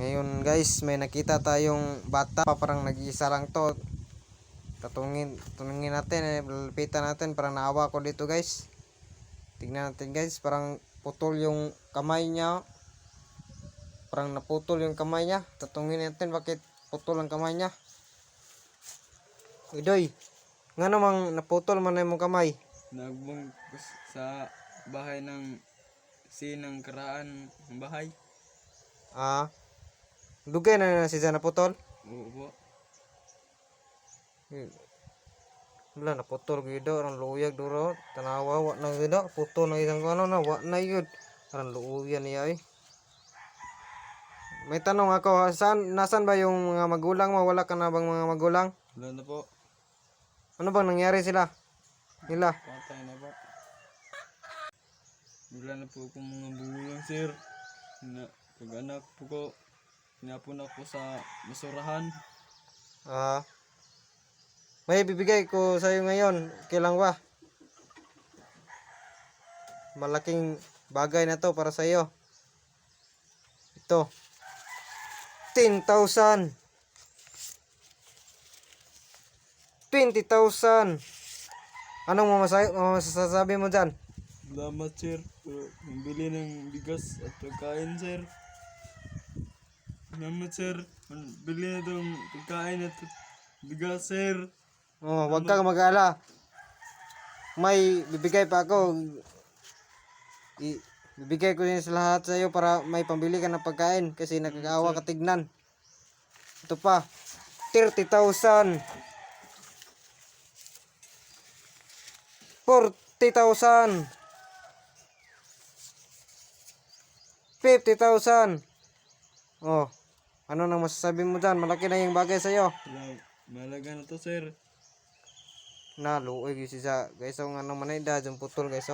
Ngayon guys, may nakita tayong bata pa, parang nag-iisa lang to. Tunungin natin, lalapitan natin, parang naawa ko dito guys. Tingnan natin guys, parang putol yung kamay niya. Parang naputol yung kamay niya. Tatungin natin bakit putol ang kamay niya. Idoy, nga namang naputol man na yung kamay. Nagbong sa bahay ng sinang karaan ng bahay. Dugay na siya naputol. Oo po. Wala naputol gido, ang luyag duro. Tanawa wa na gido, putol na isang ano na wa na yun. Parang luuyan niya eh. May tanong ako, nasan ba yung mga magulang mo? Wala ka na bang mga magulang? Wala na po. Ano bang nangyari nila? Patay na po. Wala na po akong mga bulang sir. Pag-anak po ko, pinapun ako sa basurahan. May bibigay ko sa iyo ngayon. Kailan ba? Malaking bagay na to para sa iyo. Ito. 10,000. 20,000. Anong masasabi mo dyan? Salamat sir. Pambili ng bigas at pagkain sir. Salamat sir. Pambili na itong pagkain at bigas sir. Huwag kang mag-alala. May bibigay pa ako. Bibigay ko din sa lahat sa iyo para may pambili ka ng pagkain kasi nakakaawa ka tignan. Ito pa. 30,000. 40,000. 50,000. Ano nang masasabi mo dyan? Malaki na yung bagay sa iyo. Malaga na to sir. Luoy siya guys. Ang ano man ay dyan putol guys.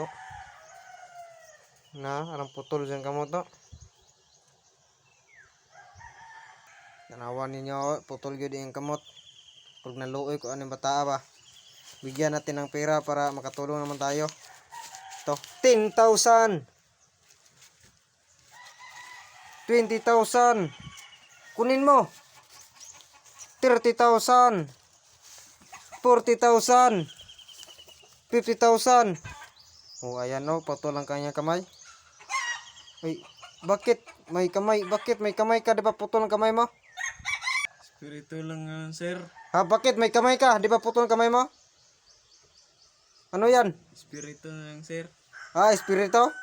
Arang putol dyan kamo to. Tanawan ninyo, putol yun yung kamot. Pag naluoy ko anong bata ba. Bigyan natin ng pera para makatulong naman tayo. Ito, 10,000. 20,000. Kunin mo. 30,000. 40,000. 50,000. Ayan putol ang kanya kamay. Ay, bakit may kamay? Bakit may kamay ka? Di ba putol ang kamay mo? Espiritu lang sir. Bakit may kamay ka? Di ba putol ang kamay mo? Ano yan? Espiritu lang sir. Espiritu?